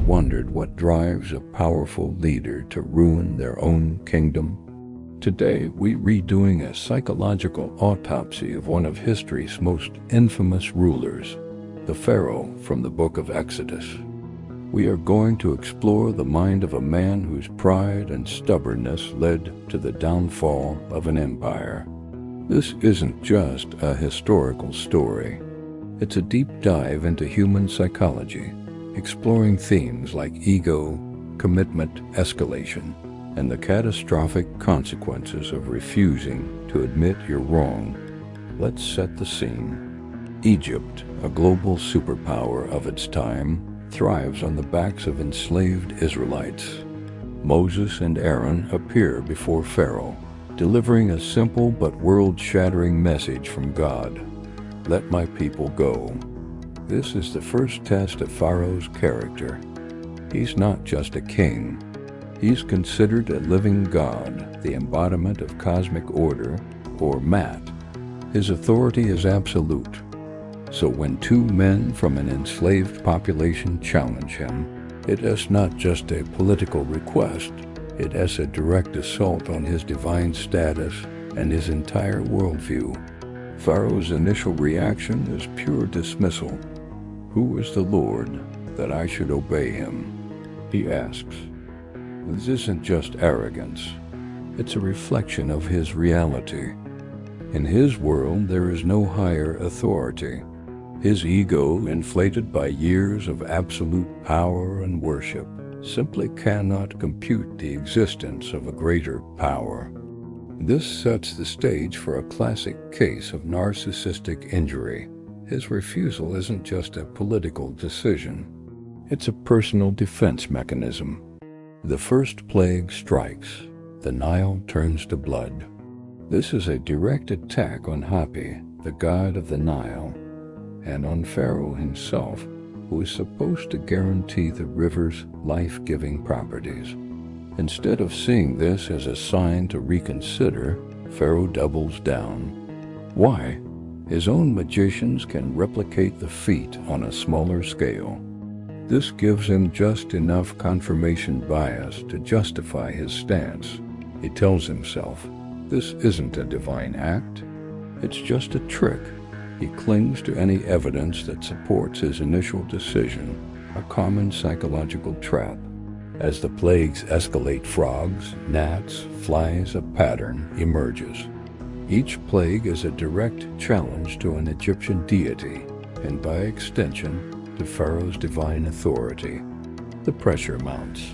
wondered what drives a powerful leader to ruin their own kingdom? Today, we're redoing a psychological autopsy of one of history's most infamous rulers, the Pharaoh from the book of Exodus. We are going to explore the mind of a man whose pride and stubbornness led to the downfall of an empire. This isn't just a historical story. It's a deep dive into human psychology, exploring themes like ego, commitment, escalation, and the catastrophic consequences of refusing to admit you're wrong. Let's set the scene. Egypt, a global superpower of its time, thrives on the backs of enslaved Israelites. Moses and Aaron appear before Pharaoh, delivering a simple but world-shattering message from God. Let my people go. This is the first test of Pharaoh's character. He's not just a king. He's considered a living god, the embodiment of cosmic order, or Mat. His authority is absolute. So when two men from an enslaved population challenge him, it is not just a political request, it is a direct assault on his divine status and his entire worldview. Pharaoh's initial reaction is pure dismissal. Who is the Lord that I should obey him? He asks. This isn't just arrogance. It's a reflection of his reality. In his world, there is no higher authority. His ego, inflated by years of absolute power and worship, simply cannot compute the existence of a greater power. This sets the stage for a classic case of narcissistic injury. His refusal isn't just a political decision. It's a personal defense mechanism. The first plague strikes. The Nile turns to blood. This is a direct attack on Hapi, the god of the Nile, and on Pharaoh himself, who is supposed to guarantee the river's life-giving properties. Instead of seeing this as a sign to reconsider, Pharaoh doubles down. Why? His own magicians can replicate the feat on a smaller scale. This gives him just enough confirmation bias to justify his stance. He tells himself, this isn't a divine act, it's just a trick. He clings to any evidence that supports his initial decision, a common psychological trap. As the plagues escalate, frogs, gnats, flies, a pattern emerges. Each plague is a direct challenge to an Egyptian deity, and by extension, to Pharaoh's divine authority. The pressure mounts.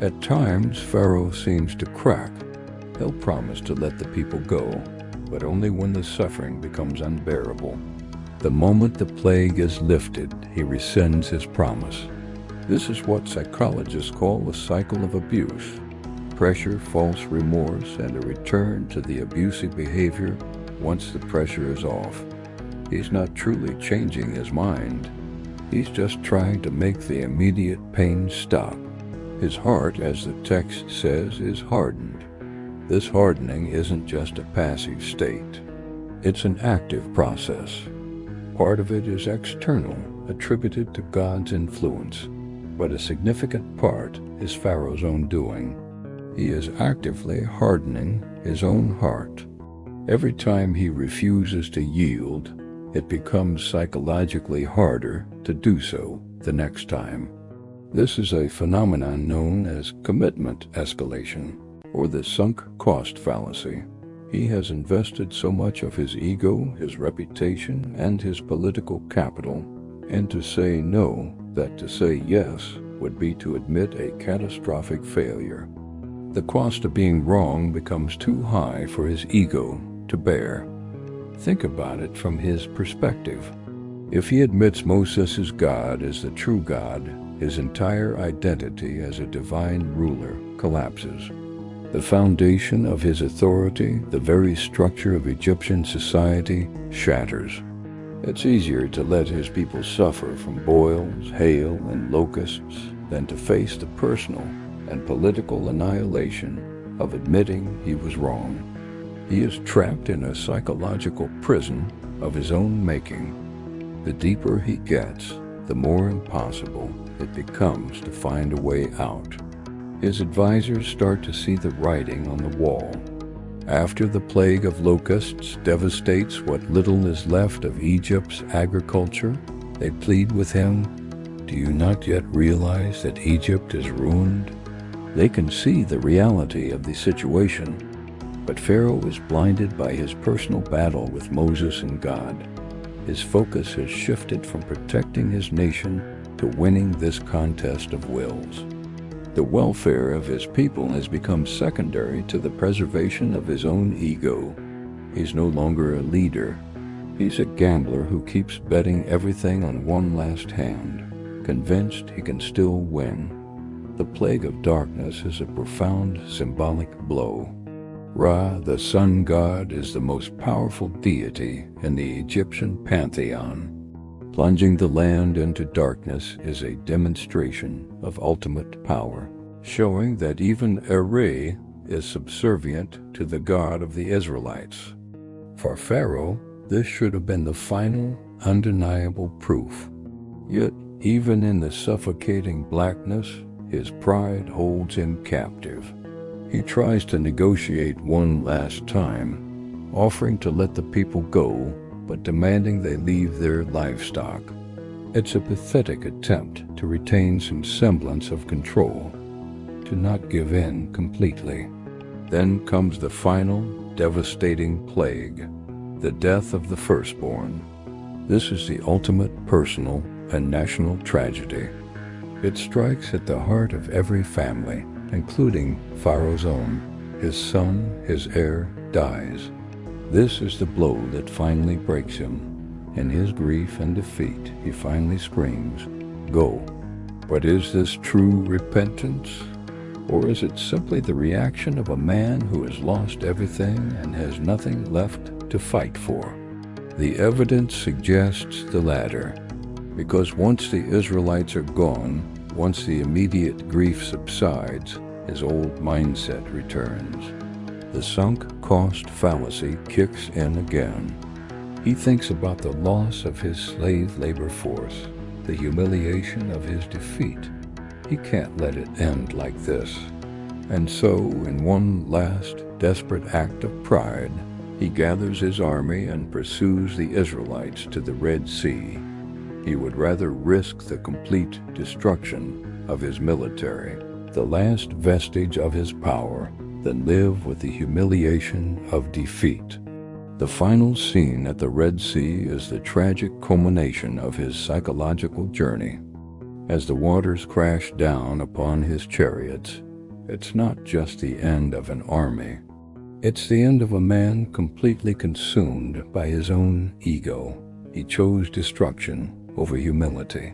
At times, Pharaoh seems to crack. He'll promise to let the people go, but only when the suffering becomes unbearable. The moment the plague is lifted, he rescinds his promise. This is what psychologists call a cycle of abuse. Pressure, false remorse, and a return to the abusive behavior once the pressure is off. He's not truly changing his mind. He's just trying to make the immediate pain stop. His heart, as the text says, is hardened. This hardening isn't just a passive state. It's an active process. Part of it is external, attributed to God's influence, but a significant part is Pharaoh's own doing. He is actively hardening his own heart. Every time he refuses to yield, it becomes psychologically harder to do so the next time. This is a phenomenon known as commitment escalation, or the sunk cost fallacy. He has invested so much of his ego, his reputation, and his political capital, and to say no, that to say yes would be to admit a catastrophic failure. The cost of being wrong becomes too high for his ego to bear. Think about it from his perspective. If he admits Moses' God as the true God, his entire identity as a divine ruler collapses. The foundation of his authority, the very structure of Egyptian society, shatters. It's easier to let his people suffer from boils, hail, and locusts than to face the personal and political annihilation of admitting he was wrong. He is trapped in a psychological prison of his own making. The deeper he gets, the more impossible it becomes to find a way out. His advisors start to see the writing on the wall. After the plague of locusts devastates what little is left of Egypt's agriculture, they plead with him, "Do you not yet realize that Egypt is ruined?" They can see the reality of the situation, but Pharaoh is blinded by his personal battle with Moses and God. His focus has shifted from protecting his nation to winning this contest of wills. The welfare of his people has become secondary to the preservation of his own ego. He's no longer a leader. He's a gambler who keeps betting everything on one last hand, convinced he can still win. The plague of darkness is a profound symbolic blow. Ra, the sun god, is the most powerful deity in the Egyptian pantheon. Plunging the land into darkness is a demonstration of ultimate power, showing that even Ra is subservient to the God of the Israelites. For Pharaoh, this should have been the final, undeniable proof. Yet, even in the suffocating blackness, his pride holds him captive. He tries to negotiate one last time, offering to let the people go, but demanding they leave their livestock. It's a pathetic attempt to retain some semblance of control, to not give in completely. Then comes the final, devastating plague, the death of the firstborn. This is the ultimate personal and national tragedy. It strikes at the heart of every family, including Pharaoh's own. His son, his heir, dies. This is the blow that finally breaks him. In his grief and defeat, he finally screams, "Go." But is this true repentance? Or is it simply the reaction of a man who has lost everything and has nothing left to fight for? The evidence suggests the latter, because once the Israelites are gone, once the immediate grief subsides, his old mindset returns. The sunk cost fallacy kicks in again. He thinks about the loss of his slave labor force, the humiliation of his defeat. He can't let it end like this. And so, in one last desperate act of pride, he gathers his army and pursues the Israelites to the Red Sea. He would rather risk the complete destruction of his military, the last vestige of his power, than live with the humiliation of defeat. The final scene at the Red Sea is the tragic culmination of his psychological journey. As the waters crash down upon his chariots, it's not just the end of an army. It's the end of a man completely consumed by his own ego. He chose destruction over humility.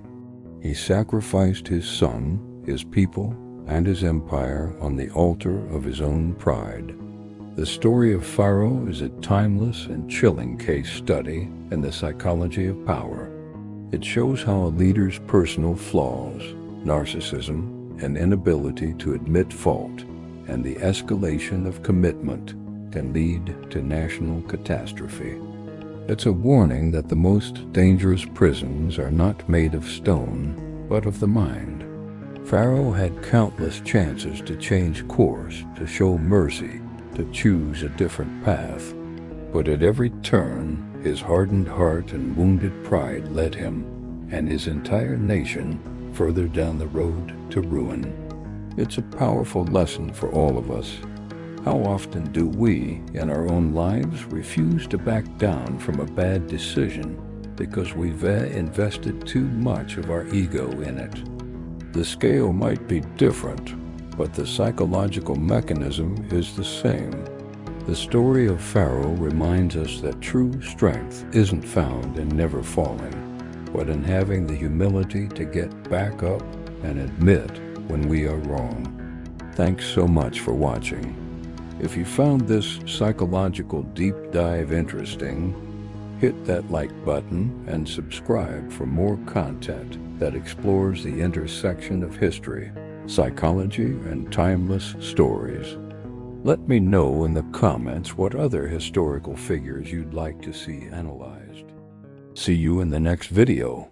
He sacrificed his son, his people, and his empire on the altar of his own pride. The story of Pharaoh is a timeless and chilling case study in the psychology of power. It shows how a leader's personal flaws, narcissism, and inability to admit fault, and the escalation of commitment can lead to national catastrophe. It's a warning that the most dangerous prisons are not made of stone, but of the mind. Pharaoh had countless chances to change course, to show mercy, to choose a different path. But at every turn, his hardened heart and wounded pride led him, and his entire nation, further down the road to ruin. It's a powerful lesson for all of us. How often do we, in our own lives, refuse to back down from a bad decision because we've invested too much of our ego in it? The scale might be different, but the psychological mechanism is the same. The story of Pharaoh reminds us that true strength isn't found in never falling, but in having the humility to get back up and admit when we are wrong. Thanks so much for watching. If you found this psychological deep dive interesting, hit that like button and subscribe for more content that explores the intersection of history, psychology, and timeless stories. Let me know in the comments what other historical figures you'd like to see analyzed. See you in the next video.